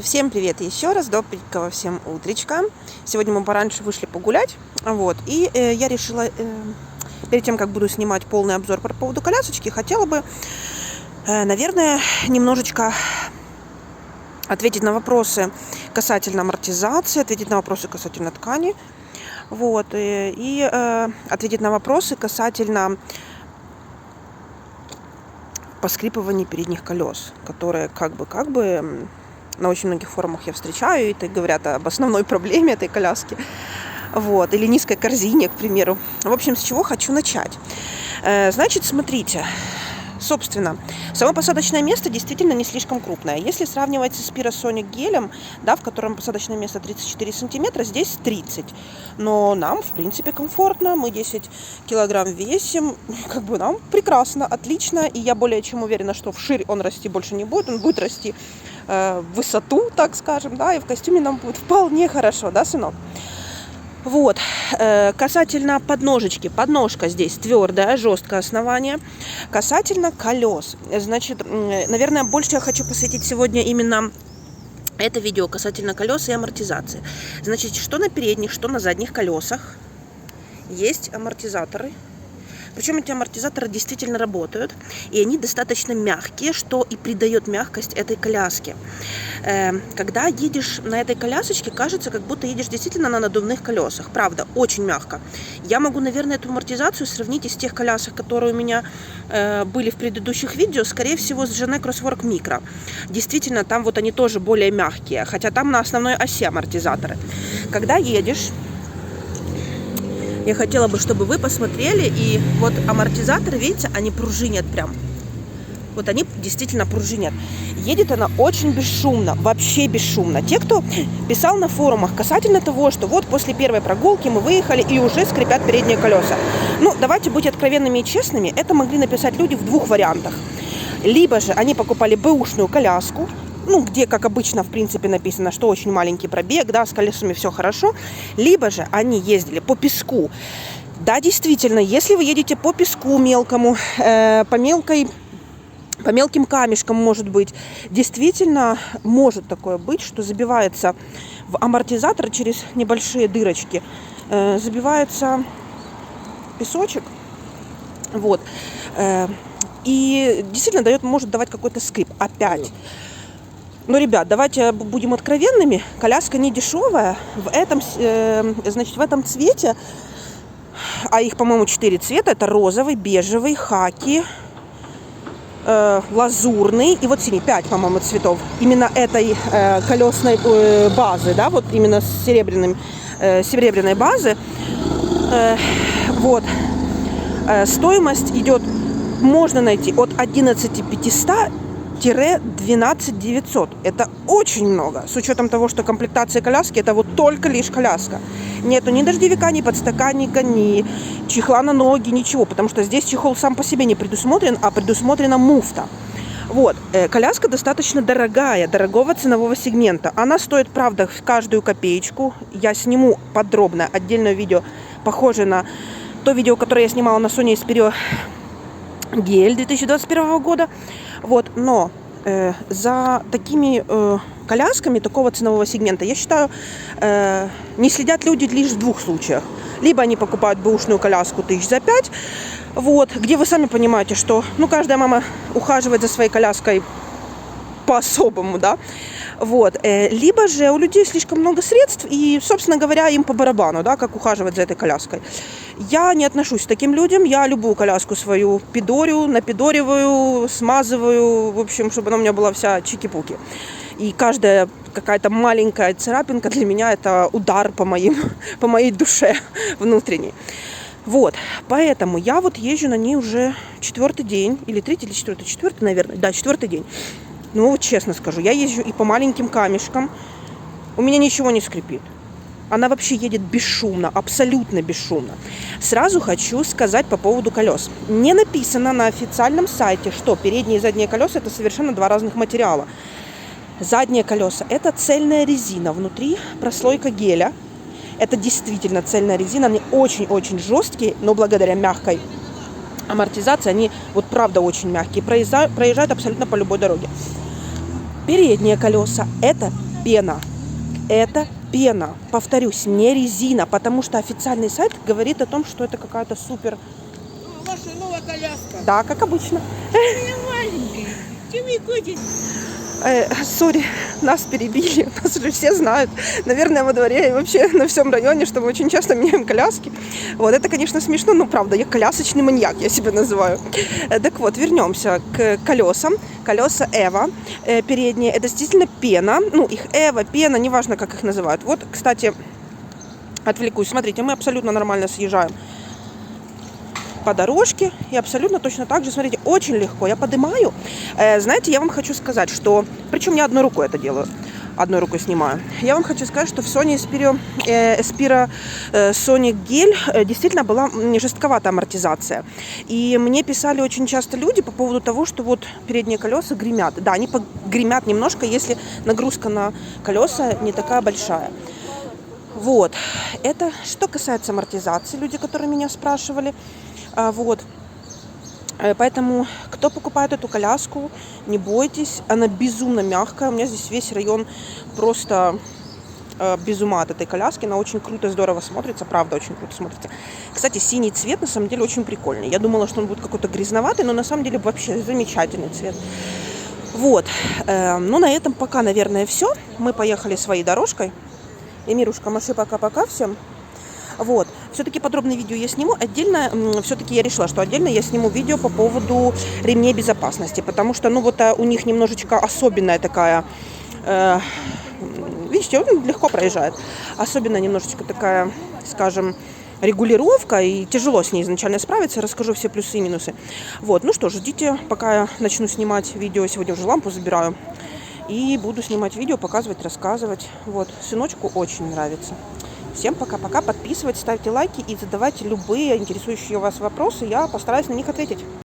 Всем привет еще раз, добренького всем утречка. Сегодня мы пораньше вышли погулять, и я решила, перед тем, как буду снимать полный обзор по поводу колясочки, хотела бы, наверное, немножечко ответить на вопросы касательно амортизации, ответить на вопросы касательно ткани, и ответить на вопросы касательно поскрипывания передних колес, которые как бы на очень многих форумах я встречаю, и говорят об основной проблеме этой коляски, или низкой корзине, к примеру. В общем, с чего хочу начать. Значит, смотрите, собственно, само посадочное место действительно не слишком крупное. Если сравнивать с Spirosonic гелем, в котором посадочное место 34 сантиметра, здесь 30. Но нам, в принципе, комфортно. Мы 10 килограмм весим. Нам прекрасно, отлично. И я более чем уверена, что вширь он расти больше не будет. Он будет расти в высоту, так скажем, и в костюме нам будет вполне хорошо, да, сынок? Касательно подножечки. Подножка здесь твердая, жесткое основание. Касательно колес. Значит, наверное, больше я хочу посвятить сегодня именно это видео касательно колес и амортизации. Значит, что на передних, что на задних колесах есть амортизаторы. Причем эти амортизаторы действительно работают, и они достаточно мягкие, что и придает мягкость этой коляске. Когда едешь на этой колясочке, кажется, как будто едешь действительно на надувных колесах. Правда, очень мягко. Я могу, наверное, эту амортизацию сравнить из тех колясок, которые у меня были в предыдущих видео, скорее всего, с Genee Crosswork Micro. Действительно, там они тоже более мягкие, хотя там на основной оси амортизаторы. Когда едешь... Я хотела бы, чтобы вы посмотрели, и амортизаторы, видите, они пружинят прям. Они действительно пружинят. Едет она очень бесшумно, вообще бесшумно. Те, кто писал на форумах касательно того, что после первой прогулки мы выехали и уже скрипят передние колеса. Давайте быть откровенными и честными, это могли написать люди в двух вариантах. Либо же они покупали бэушную коляску, где, как обычно, в принципе, написано, что очень маленький пробег, с колесами все хорошо. Либо же они ездили по песку. Да, действительно, если вы едете по песку мелкому, по мелким камешкам, может быть, действительно может такое быть, что забивается в амортизатор через небольшие дырочки, забивается песочек, и действительно может давать какой-то скрип. Опять. Но, ребят, давайте будем откровенными. Коляска не дешевая. В этом цвете, а их, по-моему, 4 цвета. Это розовый, бежевый, хаки, лазурный и синий. 5, по-моему, цветов. Именно этой колесной базы, именно с серебряной базы. Стоимость идет, можно найти от 11 500 12 900. Это очень много, с учетом того, что комплектация коляски это только лишь коляска. Нету ни дождевика, ни подстаканника, ни чехла на ноги, ничего, потому что здесь чехол сам по себе не предусмотрен, а предусмотрена муфта. Коляска достаточно дорогая, дорогого ценового сегмента. Она стоит, правда, каждую копеечку. Я сниму подробно отдельное видео, похожее на то видео, которое я снимала на Sony Xperia гель 2021 года. Но за такими колясками такого ценового сегмента, я считаю, не следят люди лишь в двух случаях. Либо они покупают бэушную коляску 5 тысяч, где вы сами понимаете, что каждая мама ухаживает за своей коляской по-особому, либо же у людей слишком много средств, и, собственно говоря, им по барабану, как ухаживать за этой коляской. Я не отношусь к таким людям, я любую коляску свою пидорю, напидориваю, смазываю, в общем, чтобы она у меня была вся чики-пуки. И каждая какая-то маленькая царапинка для меня это удар по моей душе внутренней. Поэтому я езжу на ней уже 4-й день, или 3-й, или 4-й, наверное, 4-й день. Честно скажу, я езжу и по маленьким камешкам, у меня ничего не скрипит. Она вообще едет бесшумно, абсолютно бесшумно. Сразу хочу сказать по поводу колес. Не написано на официальном сайте, что передние и задние колеса это совершенно два разных материала. Задние колеса это цельная резина, внутри прослойка геля. Это действительно цельная резина, они очень-очень жесткие, но благодаря мягкой амортизации они правда очень мягкие, проезжают абсолютно по любой дороге. Передние колеса – это пена. Это пена. Повторюсь, не резина, потому что официальный сайт говорит о том, что это какая-то супер... Ваша новая коляска. Да, как обычно. Я маленький. Тебе котик. Сори, нас перебили, нас уже все знают, наверное, во дворе и вообще на всем районе, что мы очень часто меняем коляски. Вот, это, конечно, смешно, но правда, я колясочный маньяк, я себя называю. Так вот, вернемся к колесам. Колеса Эва передние, это действительно пена, ну, их Эва, пена, неважно, как их называют. Вот, кстати, отвлекусь, смотрите, мы абсолютно нормально съезжаем по дорожке и абсолютно точно так же, смотрите, очень легко. Я поднимаю. Знаете, я вам хочу сказать, что... Причем я одной рукой это делаю. Одной рукой снимаю. Я вам хочу сказать, что в Sony Espira Sonic Gel действительно была жестковатая амортизация. И мне писали очень часто люди по поводу того, что вот передние колеса гремят. Да, они гремят немножко, если нагрузка на колеса не такая большая. Вот. Это что касается амортизации, люди, которые меня спрашивали. Вот. Поэтому, кто покупает эту коляску, не бойтесь, она безумно мягкая. У меня здесь весь район просто без ума от этой коляски. Она очень круто, здорово смотрится, правда, очень круто смотрится. Кстати, синий цвет на самом деле очень прикольный. Я думала, что он будет какой-то грязноватый, но на самом деле вообще замечательный цвет. Вот. Ну, на этом пока, наверное, все. Мы поехали своей дорожкой. Эмирушка, маши пока-пока всем. Вот. Все-таки подробное видео я сниму. Отдельно, все-таки я решила, что отдельно я сниму видео по поводу ремней безопасности. Потому что, ну, вот у них немножечко особенная такая... видите, он легко проезжает. Особенно немножечко такая, скажем, регулировка. И тяжело с ней изначально справиться. Расскажу все плюсы и минусы. Вот. Ну что ж, ждите, пока я начну снимать видео. Сегодня уже лампу забираю. И буду снимать видео, показывать, рассказывать. Вот. Сыночку очень нравится. Всем пока-пока. Подписывайтесь, ставьте лайки и задавайте любые интересующие вас вопросы. Я постараюсь на них ответить.